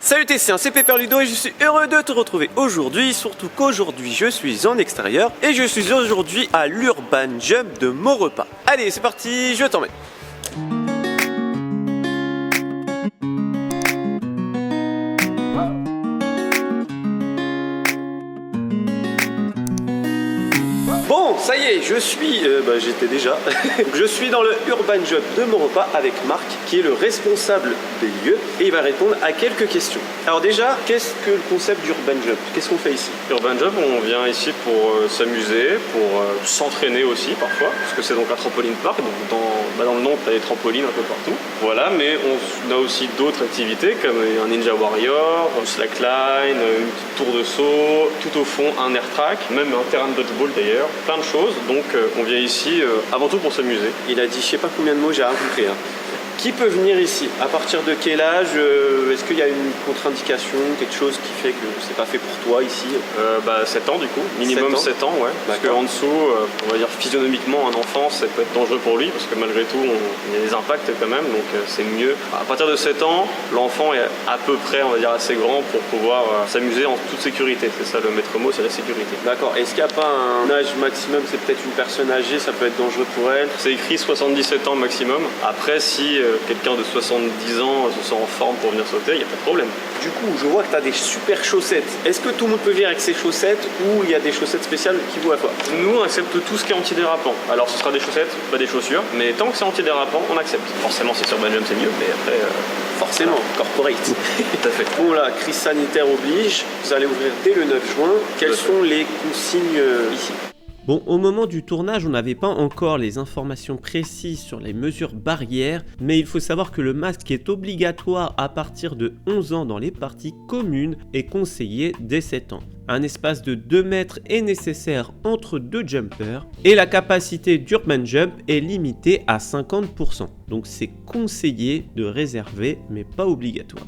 Salut Tessien, c'est Pepper Ludo et je suis heureux de te retrouver aujourd'hui, surtout qu'aujourd'hui je suis en extérieur et je suis aujourd'hui à l'Urban Jump de Maurepas. Allez, c'est parti, je t'emmène. Bon, ça y est, je suis, j'étais déjà, je suis dans le Urban Jump de Maurepas avec Marc, qui est le responsable des lieux, et il va répondre à quelques questions. Alors déjà, qu'est-ce que le concept d'Urban Jump? Qu'est-ce qu'on fait ici? Urban Jump, on vient ici pour s'amuser, pour s'entraîner aussi parfois, parce que c'est donc un trampoline park, donc dans le nom, tu as des trampolines un peu partout. Voilà, mais on a aussi d'autres activités comme un Ninja Warrior, un slackline, une petite tour de saut, tout au fond un air track, même un terrain de dodgeball d'ailleurs. Plein de choses, donc on vient ici avant tout pour s'amuser. Il a dit je sais pas combien de mots, j'ai rien compris. Qui peut venir ici? À partir de quel âge? Est-ce qu'il y a une contre-indication, quelque chose qui fait que c'est pas fait pour toi ici? 7 ans du coup, minimum 7 ans, ouais. Parce qu'en dessous, on va dire physionomiquement, un enfant, ça peut être dangereux pour lui, parce que malgré tout, il y a des impacts quand même, donc c'est mieux. À partir de 7 ans, l'enfant est à peu près, on va dire, assez grand pour pouvoir s'amuser en toute sécurité. C'est ça le maître mot, c'est la sécurité. D'accord. Est-ce qu'il n'y a pas un âge maximum? C'est peut-être une personne âgée, ça peut être dangereux pour elle. C'est écrit 77 ans maximum. Après, si quelqu'un de 70 ans se sent en forme pour venir sauter, il n'y a pas de problème. Du coup, je vois que tu as des super chaussettes. Est-ce que tout le monde peut venir avec ses chaussettes ou il y a des chaussettes spéciales qui vont à toi? Nous, on accepte tout ce qui est antidérapant. Alors, ce sera des chaussettes, pas des chaussures, mais tant que c'est antidérapant, on accepte. Forcément, si sur Urban Jump, c'est mieux, mais après... Forcément, corporate. Tout à fait. Bon là, crise sanitaire oblige, vous allez ouvrir dès le 9 juin. Quelles sont les consignes ici? Bon, au moment du tournage, on n'avait pas encore les informations précises sur les mesures barrières, mais il faut savoir que le masque est obligatoire à partir de 11 ans dans les parties communes et conseillé dès 7 ans. Un espace de 2 mètres est nécessaire entre deux jumpers et la capacité d'Urban Jump est limitée à 50%. Donc c'est conseillé de réserver, mais pas obligatoire.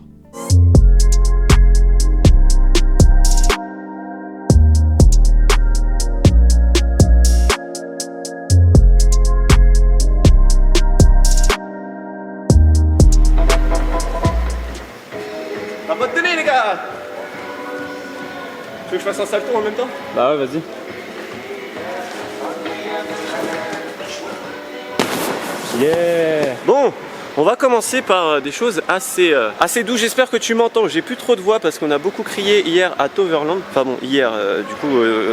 À votre télé les gars! Tu veux que je fasse un salto en même temps? Bah ouais, vas-y. Yeah! Bon, on va commencer par des choses assez douces. J'espère que tu m'entends. J'ai plus trop de voix parce qu'on a beaucoup crié hier à Toverland. Enfin bon, hier,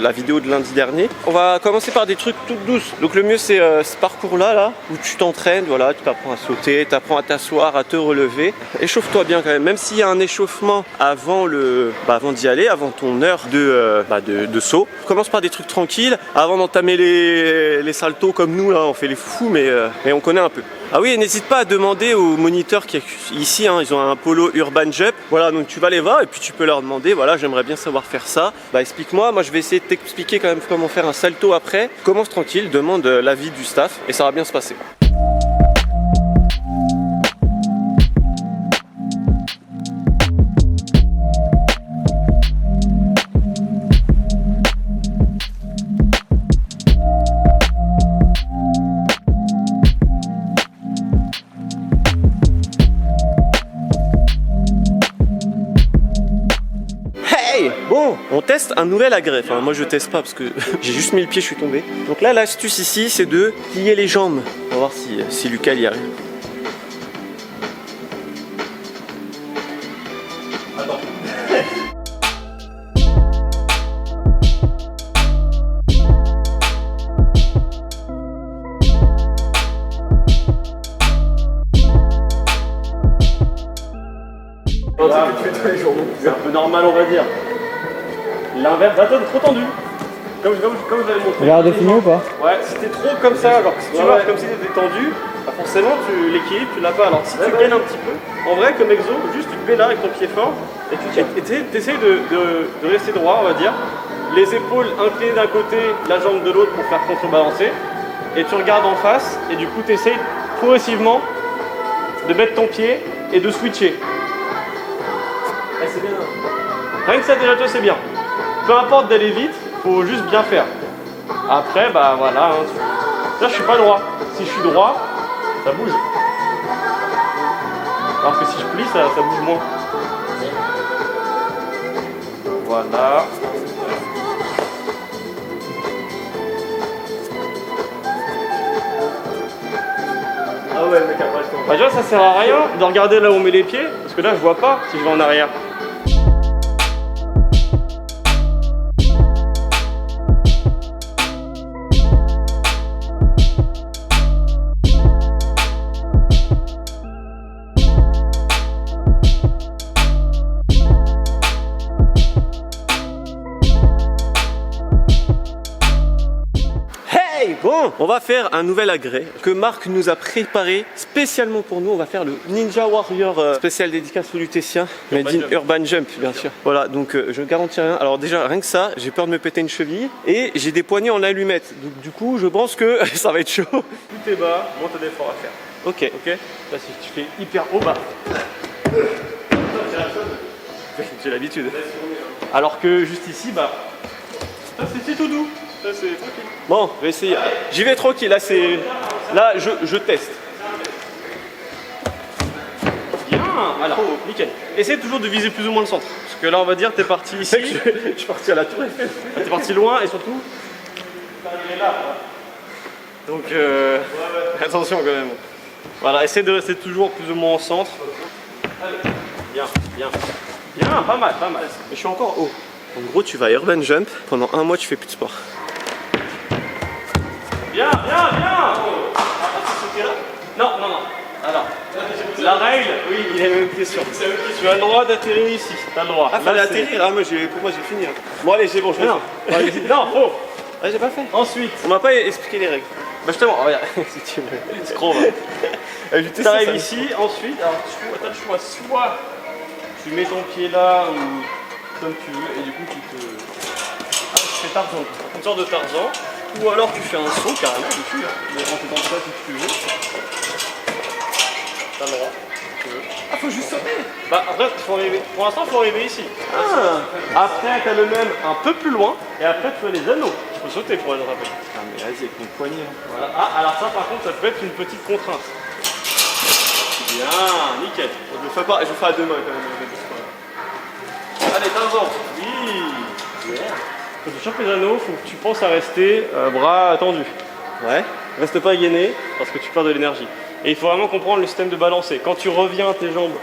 la vidéo de lundi dernier. On va commencer par des trucs toutes douces. Donc le mieux c'est ce parcours-là, où tu t'entraînes, voilà, tu t'apprends à sauter, tu apprends à t'asseoir, à te relever. Échauffe-toi bien quand même s'il y a un échauffement avant d'y aller, avant ton heure de saut. Commence par des trucs tranquilles, avant d'entamer les saltos comme nous, là, on fait les fous, mais on connaît un peu. Ah oui, et n'hésite pas à demander aux moniteurs qui ici, ils ont un polo Urban Jump. Voilà, donc tu vas les voir et puis tu peux leur demander, voilà, j'aimerais bien savoir faire ça. Explique-moi, moi je vais essayer de t'expliquer quand même comment faire un salto après. Commence tranquille, demande l'avis du staff et ça va bien se passer. Bon, on teste un nouvel agrès. Enfin, moi je teste pas parce que j'ai juste mis le pied, je suis tombé. Donc là, l'astuce ici, c'est de plier les jambes. On va voir si Lucas y arrive. Attends. C'est un peu normal, on va dire. L'inverse, attends, trop tendu. Comme je l'avais montré. Regarde défini ou pas? Ouais, si t'es trop comme ça, alors que si tu marches comme si t'étais tendu, forcément l'équilibre tu l'as pas. Alors si tu gaines un petit peu, en vrai comme exo, juste tu te mets là avec ton pied fort et tu essaies de rester droit, on va dire. Les épaules inclinées d'un côté, la jambe de l'autre pour faire contrebalancer. Et tu regardes en face et du coup tu essaies progressivement de mettre ton pied et de switcher. C'est bien. Rien que ça déjà toi c'est bien. Peu importe d'aller vite, faut juste bien faire. Après voilà, là je suis pas droit. Si je suis droit, ça bouge. Alors que si je plie, ça bouge moins. Voilà. Ah ouais, le mec a pas le temps. Bah, déjà, ça sert à rien de regarder là où on met les pieds, parce que là, je vois pas si je vais en arrière. Bon, on va faire un nouvel agrès que Marc nous a préparé spécialement pour nous. On va faire le Ninja Warrior spécial dédicace au Lutétien, made in Urban Jump, bien sûr. Voilà, donc je garantis rien. Alors déjà, rien que ça, j'ai peur de me péter une cheville et j'ai des poignets en allumettes. Donc du coup, je pense que ça va être chaud. Tout est bas, moi t'as des efforts à faire. Ok. Ok. Là, si tu fais hyper haut, bas. J'ai l'habitude. Alors que juste ici, bah, là c'est tout doux. Là c'est tranquille. Bon, je vais essayer. J'y vais tranquille. Là, c'est. Là, je teste. Bien. Alors, nickel. Essaye toujours de viser plus ou moins le centre. Parce que là, on va dire, t'es parti ici. Je suis parti à la tour Eiffel. T'es parti loin et surtout. T'es là. Donc, attention quand même. Voilà, essaie de rester toujours plus ou moins au centre. Allez. Bien, bien. Bien, pas mal, pas mal. Je suis encore haut. En gros, tu vas à Urban Jump. Pendant un mois, tu fais plus de sport. Bien, bien, bien. Non, non, non. Alors, la règle, oui, il est la même question. Tu as le droit d'atterrir ici. Tu as le droit. Ah, fallait atterrir. Ah, pour moi, j'ai fini. Hein. Bon, allez, c'est bon, je fais. Non, non, faux. Ah, j'ai pas fait. Ensuite, On m'a pas expliqué les règles. bah justement, regarde, si tu veux, scroll. Tu arrives ici, ensuite, alors tu as le choix, soit tu mets ton pied là ou comme tu veux, et du coup tu fais Tarzan, une sorte de Tarzan, ou alors tu fais un saut carrément dessus, tu peux rentrer dans ça si tu veux. T'as le droit, si tu veux. Ah, faut juste sauter. Bah après, pour l'instant, il faut arriver ici. Ah. Après, tu as le même un peu plus loin, et après tu as les anneaux. Il faut sauter pour les attraper. Ah, mais vas-y, avec mon poignet. Voilà. Ah, alors ça par contre, ça peut être une petite contrainte. Bien, nickel. Je le fais pas, je le fais à deux mains quand même. Allez, Tarzan. Oui. Quand tu chopes les anneaux, faut que tu penses à rester bras tendus. Ouais. Reste pas gainé parce que tu perds de l'énergie. Et il faut vraiment comprendre le système de balancer. Quand tu reviens, tes jambes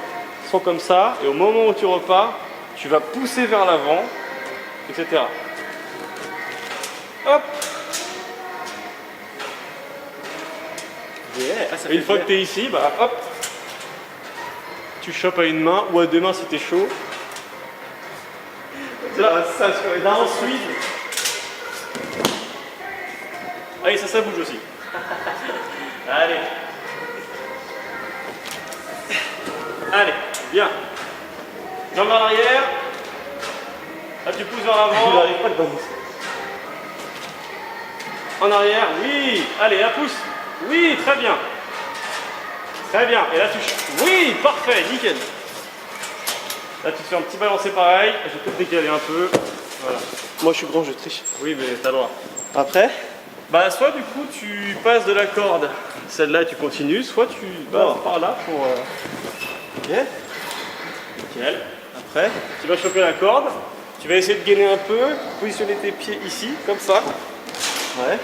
sont comme ça, et au moment où tu repars, tu vas pousser vers l'avant, etc. Hop. Yeah. Ah, Et une fois que tu es ici, bah hop, tu chopes à une main ou à deux mains si tu es chaud. Là, ensuite. Allez, ça bouge aussi. Allez. Allez, bien. Jambes vers l'arrière. Là, tu pousses vers l'avant. Il n'arrive pas de balancer. En arrière, oui. Allez, là, pousse. Oui, très bien. Très bien. Et là, tu... Oui, parfait, nickel. Là, tu te fais un petit balancé pareil. Je vais peut-être décaler un peu. Voilà. Moi, je suis grand, je triche. Oui, mais t'as le droit. Après. Bah, soit du coup, tu passes de la corde. Celle-là, tu continues. Soit tu vas par là pour... Ok. Nickel. Après. Tu vas choper la corde. Tu vas essayer de gainer un peu. Positionner tes pieds ici, comme ça. Ouais.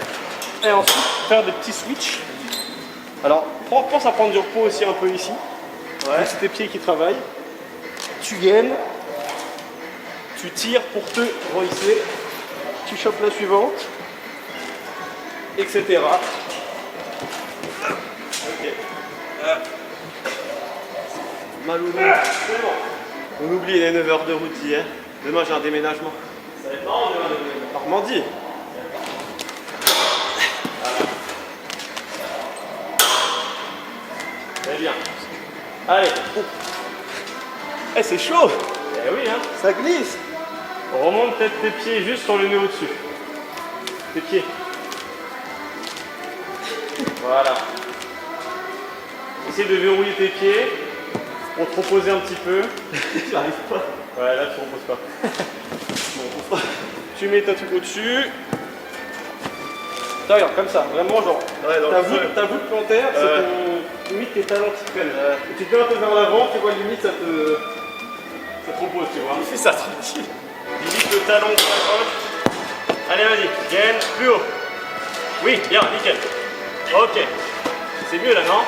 Et ensuite, faire des petits switches. Alors, pense à prendre du repos aussi un peu ici. Ouais. C'est tes pieds qui travaillent. Tu gaines. Tu tires pour te rehisser. Tu chopes la suivante. Etc. Ok. Mal au dos. C'est bon. On oublie les 9 heures de route hier. Demain, j'ai un déménagement. Ça va être marrant de Normandie. Très bien. Allez. Eh, c'est chaud. Eh oui, hein. Ça glisse. Remonte peut-être tes pieds juste sur le nez au-dessus. Tes pieds. Voilà. Essaye de verrouiller tes pieds pour te reposer un petit peu. J'arrive pas. Ouais, là tu reposes pas. Tu mets ta truc au-dessus. Ça, regarde, comme ça, vraiment genre. Ouais, dans Ta voûte plantaire, c'est ton, limite tes talons qui prennent. Et tu te mets un peu vers l'avant, tu vois limite ça te repose, tu vois. Fais ça tranquille. Limite le talon sur la gauche. Allez, vas-y, gaine, plus haut. Oui, bien, nickel. Ok. C'est mieux là, non?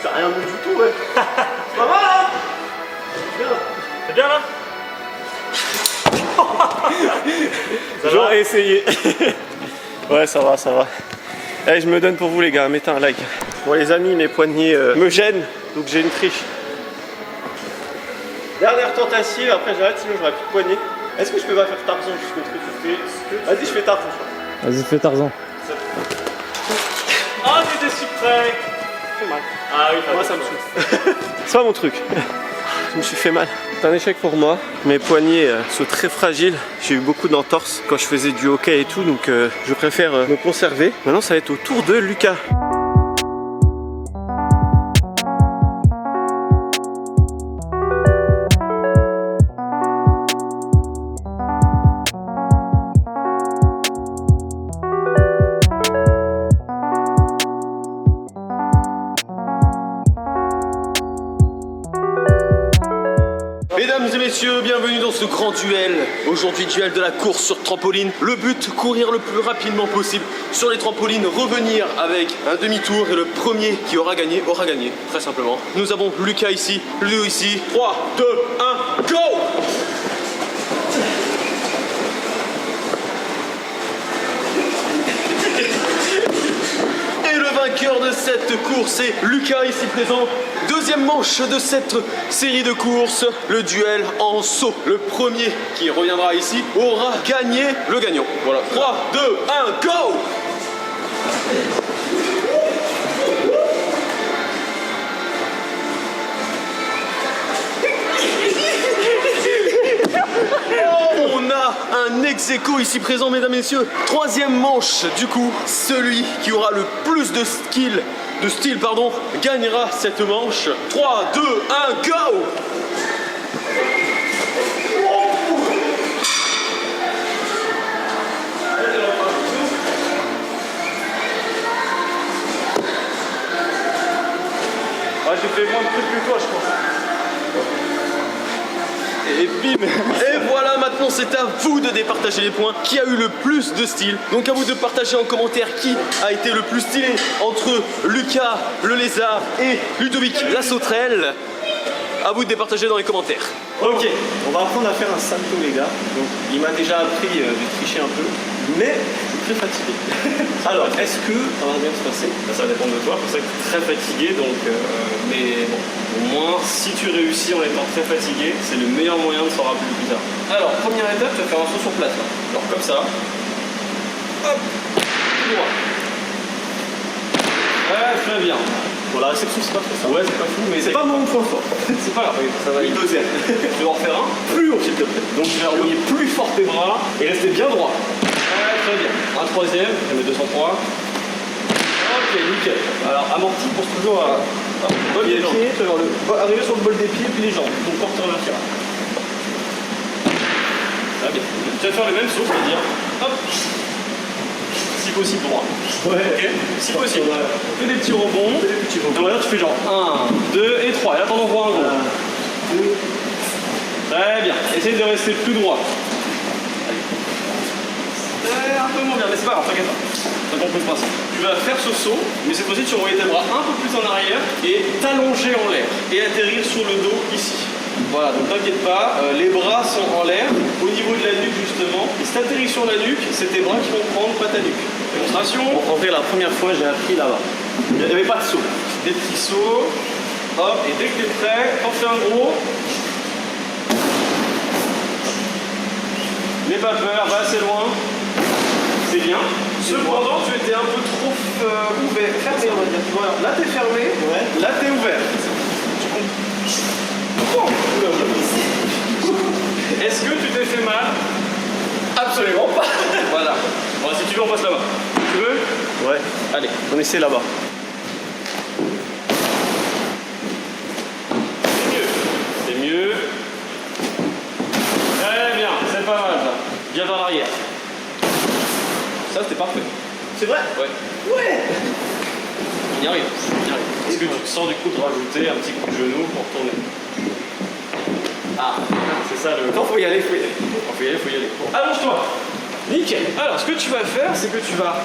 Ça n'a rien vu du tout, ouais. Ça va là? C'est bien là? J'aurais essayé. Ouais, ça va, ça va. Allez, je me donne pour vous les gars, mettez un like. Bon les amis, mes poignets me gênent, donc j'ai une triche. Dernière tentative, après j'arrête, sinon j'aurai plus de poignets. Est-ce que je peux pas faire Tarzan jusqu'au truc? Vas-y, je fais Tarzan. Vas-y, fais Tarzan. Oh, j'étais si près. Ça fait mal. Ah oui, moi ça me saoule. C'est pas mon truc. Je me suis fait mal. C'est un échec pour moi. Mes poignets sont très fragiles. J'ai eu beaucoup d'entorses quand je faisais du hockey et tout, donc je préfère me conserver. Maintenant, ça va être au tour de Lucas. Mesdames et messieurs, bienvenue dans ce grand duel. Aujourd'hui, duel de la course sur trampoline. Le but, courir le plus rapidement possible sur les trampolines, revenir avec un demi-tour et le premier qui aura gagné, très simplement. Nous avons Lucas ici, Léo ici. 3, 2, 1, go! Et le vainqueur de cette course est Lucas ici présent. Deuxième manche de cette série de courses, le duel en saut. Le premier qui reviendra ici aura gagné le gagnant. Voilà, 3, 2, 1, go! On a un ex-aequo ici présent, mesdames et messieurs. Troisième manche, du coup, celui qui aura le plus de style, gagnera cette manche. 3, 2, 1, go! Ah, j'ai fait moins de trucs que toi, je pense. Et bim! Et voilà, maintenant c'est à vous de départager les points. Qui a eu le plus de style? Donc à vous de partager en commentaire qui a été le plus stylé entre Lucas, le lézard et Ludovic, la sauterelle. À vous de départager dans les commentaires. Ok, on va apprendre à faire un salto les gars. Donc il m'a déjà appris de tricher un peu, mais je suis très fatigué. Alors, est-ce que ça va bien se passer? Ça va dépendre de toi, c'est pour ça que tu es très fatigué, donc, mais bon, au moins si tu réussis en étant très fatigué, c'est le meilleur moyen de s'en rappeler plus tard. Alors, première étape, tu vas faire un saut sur place. Là. Alors comme ça, hop, tout droit. Ouais, très bien. Bon, la réception c'est pas trop ça. Ouais, c'est pas fou, mais C'est pas mon point fort. c'est pas grave, ça va aller. Deuxième. Tu vas en refaire un plus haut s'il te plaît. Donc tu vas religner plus fort tes bras et rester bien droit. Ouais, très bien. Un troisième, je vais mettre 203. Ok, nickel. Alors amorti, pense toujours à bol des pieds, tu vas arriver sur le bol des pieds puis les jambes. Donc porte verticale. Ça va bien. Tu vas faire le même saut, c'est-à-dire hop. Si possible droit. Ouais. Ok. Si possible. Ouais. Fais des petits rebonds. Et voilà, tu fais genre 1, 2 et 3. Et là, t'en envoies un gros. Très bien. Essaye de rester plus droit. Allez. Un peu moins bien, mais c'est pas grave, t'inquiète pas. T'as compris le principe. Tu vas faire ce saut, mais cette fois-ci, tu vas envoyer tes bras un peu plus en arrière et t'allonger en l'air. Et atterrir sur le dos ici. Voilà, donc t'inquiète pas, les bras sont en l'air, au niveau de la nuque justement. Et si t'atterris sur la nuque, c'est tes bras qui vont prendre, pas ta nuque. Démonstration. En vrai, la première fois, j'ai appris là-bas. Il n'y avait pas de saut. Des petits sauts. Hop, et dès que t'es prêt, t'en fais un gros. N'aie pas peur, va assez loin. C'est bien. Cependant, tu étais un peu trop ouvert, fermé on va dire. Voilà, là t'es fermé, Ouais. là t'es ouvert. Tu comprends? Est-ce que tu t'es fait mal? Absolument pas. Voilà. Bon, si tu veux, on passe là-bas. Tu veux? Ouais. Allez. On essaie là-bas. C'est mieux. Très bien, c'est pas mal ça. Viens vers l'arrière. Ça c'était parfait. C'est vrai? Ouais. Ouais. On y arrive. Est-ce que tu te sens du coup de rajouter un petit coup de genou pour tourner? Ah, c'est ça le... Non, faut y aller, faut y aller. Faut y aller. Bon, allonge-toi. Nickel. Alors, ce que tu vas faire, c'est que tu vas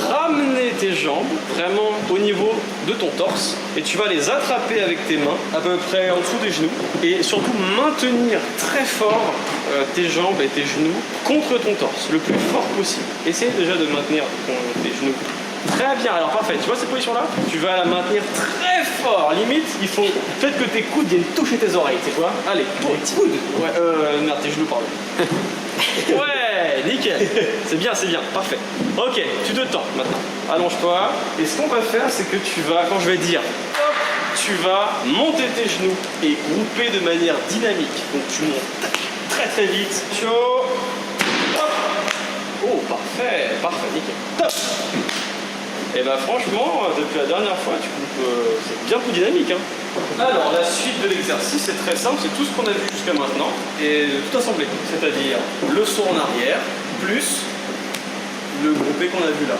ramener tes jambes vraiment au niveau de ton torse et tu vas les attraper avec tes mains à peu près en dessous des genoux et surtout maintenir très fort tes jambes et tes genoux contre ton torse le plus fort possible. Essaye déjà de maintenir tes genoux. Très bien, alors parfait, tu vois cette position là? Tu vas la maintenir très fort, limite il faut peut-être que tes coudes viennent toucher tes oreilles, tu sais quoi? Allez, tes coudes. Ouais, merde, tes genoux, pardon. Ouais, nickel. C'est bien, parfait. Ok, tu te tends maintenant. Allonge-toi. Et ce qu'on va faire, c'est que tu vas, quand je vais dire hop, tu vas monter tes genoux et grouper de manière dynamique. Donc tu montes très très vite. Chaud. Hop. Oh, parfait, nickel. Top. Et bah franchement, depuis la dernière fois, tu coupes, c'est bien plus dynamique. Hein. Alors la suite de l'exercice c'est très simple, c'est tout ce qu'on a vu jusqu'à maintenant et tout assemblé, c'est-à-dire le saut en arrière plus le groupé qu'on a vu là.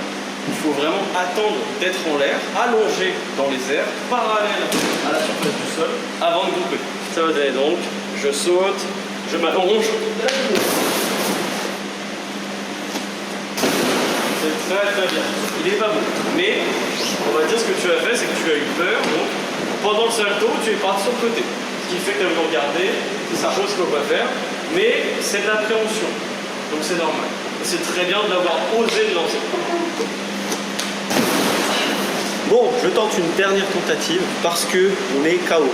Il faut vraiment attendre d'être en l'air, allongé dans les airs, parallèle à la surface du sol, avant de grouper. Ça va donner donc, je saute, je m'allonge. C'est très bien. Il est pas bon. Mais on va dire ce que tu as fait, c'est que tu as eu peur. Donc pendant le salto, tu es parti sur le côté. Ce qui fait que tu as voulu regarder, c'est sa chose qu'il ne faut pas faire. Mais c'est de l'appréhension. Donc c'est normal. C'est très bien d'avoir osé le lancer. Bon, je tente une dernière tentative parce que on est KO.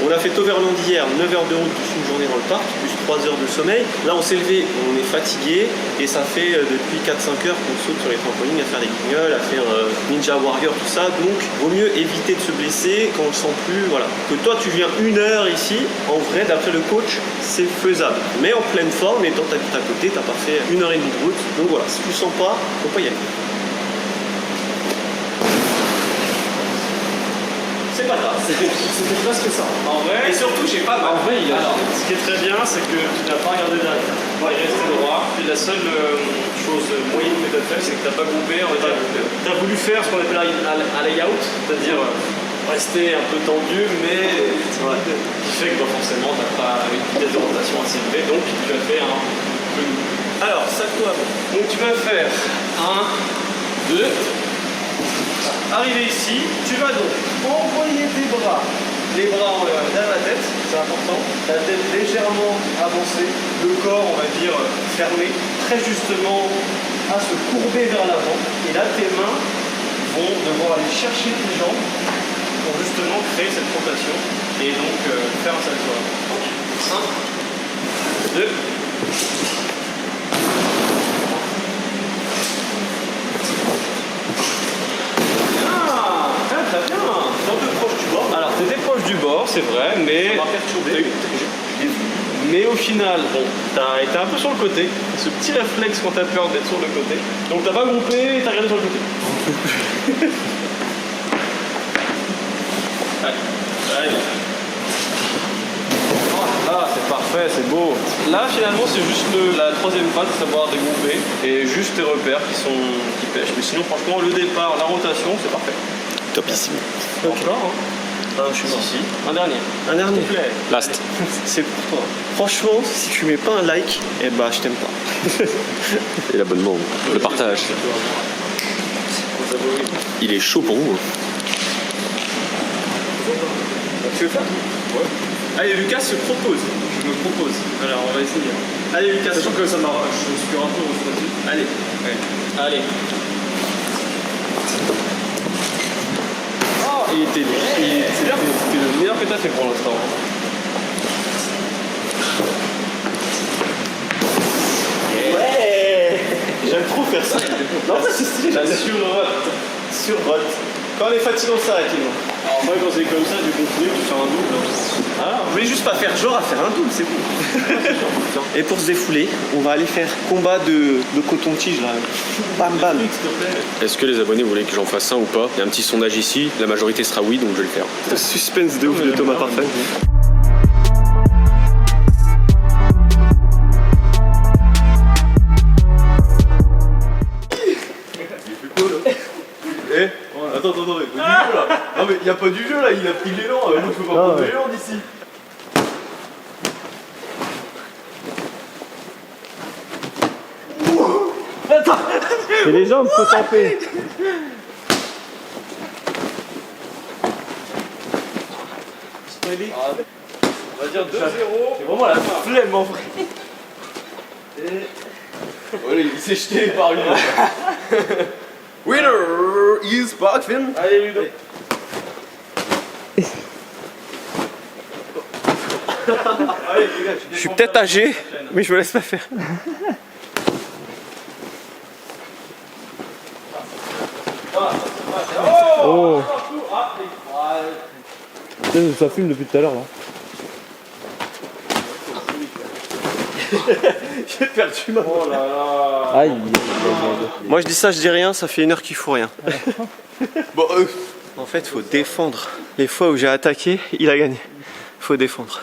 On a fait Toverland hier, 9 heures de route plus une journée dans le parc, plus 3 heures de sommeil. Là, on s'est levé, on est fatigué et ça fait depuis 4-5 heures qu'on saute sur les trampolines à faire des guignols, à faire Ninja Warrior, tout ça. Donc, vaut mieux éviter de se blesser quand on le sent plus. Voilà. Que toi, tu viens 1 heure ici, en vrai, d'après le coach, c'est faisable. Mais en pleine forme, et tant que t'habites à côté, t'as pas fait 1h30 de route. Donc voilà, si tu le sens pas, faut pas y aller. C'est pas grave, c'était presque ça. En vrai, Et surtout, j'ai pas mal. En vrai, alors, ce qui est très bien, c'est que tu n'as pas regardé derrière. Tu es resté droit. Puis la seule chose moyenne que tu as fait, c'est que tu n'as pas groupé. Tu as voulu faire ce qu'on appelle un layout, c'est-à-dire rester un peu tendu, mais qui fait que forcément, tu n'as pas une vitesse de rotation assez élevée. Donc, tu as fait un peu. Alors, salto avant. Donc, tu vas faire 1, 2. Arrivé ici, tu vas donc envoyer tes bras, les bras derrière la tête, c'est important, la tête légèrement avancée, le corps, on va dire, fermé, très justement à se courber vers l'avant, et là tes mains vont devoir aller chercher tes jambes pour justement créer cette rotation et donc faire un salto avant. 1, 2. Très bien, un peu proche du bord. Alors t'étais proche du bord, c'est vrai, mais... Ça m'a perturbé. Mais au final, bon, t'as été un peu sur le côté. Ce petit réflexe quand t'as peur d'être sur le côté. Donc t'as pas groupé et t'as regardé sur le côté. Allez. Ah, c'est parfait, c'est beau. Là, finalement, c'est juste la troisième phase, à savoir dégrouper et juste tes repères qui pêchent. Mais sinon, franchement, le départ, la rotation, c'est parfait. Topissime. Encore, hein. Je suis ici. Un dernier. Un dernier. S'il te plaît. Last. C'est pour toi. Franchement, si tu mets pas un like, eh bah je t'aime pas. Et l'abonnement, le partage. Il est chaud pour vous. Tu veux faire? Ouais. Allez, Lucas se propose. Je me propose. Alors, on va essayer. Allez, Lucas. Sachant que ça m'arrache. Je suis un peu refroidi. Allez. Ouais. Allez. Oh, c'est bien. C'était le meilleur que t'as fait pour l'instant. Ouais. J'aime trop faire ça. Non, c'est stylé. La surrote. Surrote. Quand on est fatigué, on s'arrête, les gars. Alors, moi, quand c'est comme ça, du continue, tu fais un double. Ah, on voulait juste pas faire genre à faire un double, c'est bon. Et pour se défouler, on va aller faire combat de coton-tige là. Bam bam. Est-ce que les abonnés voulaient que j'en fasse un ou pas? Il y a un petit sondage ici, la majorité sera oui, donc je vais le faire. Le suspense de ouf de Thomas Parfait. Attends, il y a pas du jeu là. Non mais il y a pas du jeu là, il a pris l'élan. Moi je peux pas prendre l'élan d'ici. Et les jambes, faut taper. On va dire 2-0. C'est vraiment la flemme en vrai. Allez, il s'est jeté par lui. Winner is Parkfin. Allez Ludo. Je suis peut-être âgé, mais je me laisse pas faire. Oh. Ça fume depuis tout à l'heure là. J'ai perdu ma main. Oh là là. Aïe. Moi je dis ça, je dis rien, ça fait 1 heure qu'il faut rien. Bon, En fait, faut défendre. Les fois où j'ai attaqué, il a gagné. Faut défendre.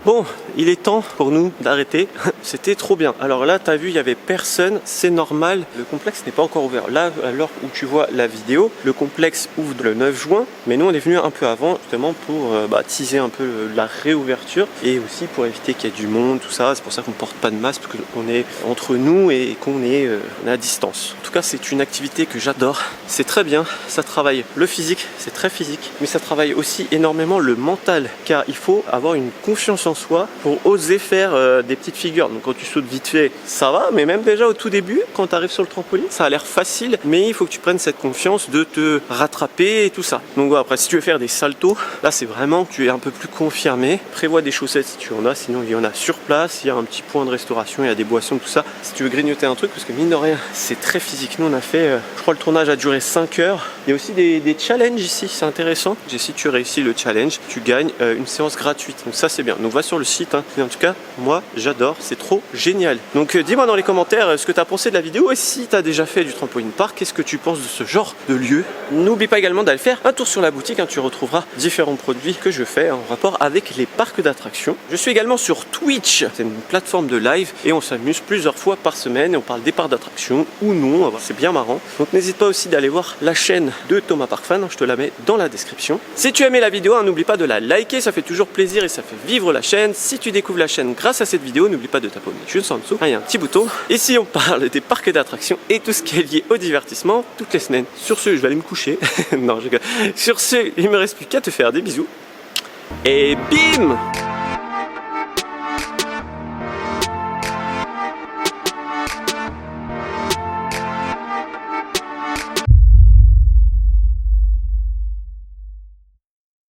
Bon, il est temps pour nous d'arrêter. C'était trop bien. Alors là, t'as vu, il y avait personne. C'est normal. Le complexe n'est pas encore ouvert. Là, à l'heure où tu vois la vidéo, le complexe ouvre le 9 juin. Mais nous, on est venu un peu avant, justement, pour teaser un peu la réouverture. Et aussi pour éviter qu'il y ait du monde, tout ça. C'est pour ça qu'on porte pas de masque, parce qu'on est entre nous et qu'on est à distance. En tout cas, c'est une activité que j'adore. C'est très bien. Ça travaille le physique. C'est très physique. Mais ça travaille aussi énormément le mental. Car il faut avoir une confiance en soi pour oser faire des petites figures. Donc quand tu sautes vite fait, ça va, mais même déjà au tout début, quand tu arrives sur le trampoline, ça a l'air facile, mais il faut que tu prennes cette confiance de te rattraper et tout ça. Donc voilà, après si tu veux faire des saltos, là c'est vraiment que tu es un peu plus confirmé. Prévois des chaussettes si tu en as, sinon il y en a sur place, il y a un petit point de restauration, il y a des boissons, tout ça. Si tu veux grignoter un truc, parce que mine de rien, c'est très physique. Nous on a fait, je crois le tournage a duré 5 heures. Il y a aussi des challenges ici, c'est intéressant. Et si tu réussis le challenge, tu gagnes une séance gratuite. Donc ça c'est bien. Donc va sur le site, hein. Mais en tout cas, moi j'adore, c'est trop génial. Donc dis-moi dans les commentaires ce que tu as pensé de la vidéo et si tu as déjà fait du trampoline park, qu'est-ce que tu penses de ce genre de lieu. N'oublie pas également d'aller faire un tour sur la boutique, hein. Tu retrouveras différents produits que je fais en rapport avec les parcs d'attractions. Je suis également sur Twitch, c'est une plateforme de live et on s'amuse plusieurs fois par semaine et on parle des parcs d'attractions ou non, c'est bien marrant. Donc n'hésite pas aussi d'aller voir la chaîne de Thomas Parkfan, je te la mets dans la description. Si tu as aimé la vidéo, hein, n'oublie pas de la liker, ça fait toujours plaisir et ça fait vivre la chaîne. Si tu découvres la chaîne grâce à cette vidéo, n'oublie pas de t'abonner juste en dessous, il y a un petit bouton. Ici on parle des parcs d'attractions et tout ce qui est lié au divertissement toutes les semaines. Sur ce, je vais aller me coucher. Non, je rigole. Sur ce, il me reste plus qu'à te faire des bisous. Et bim!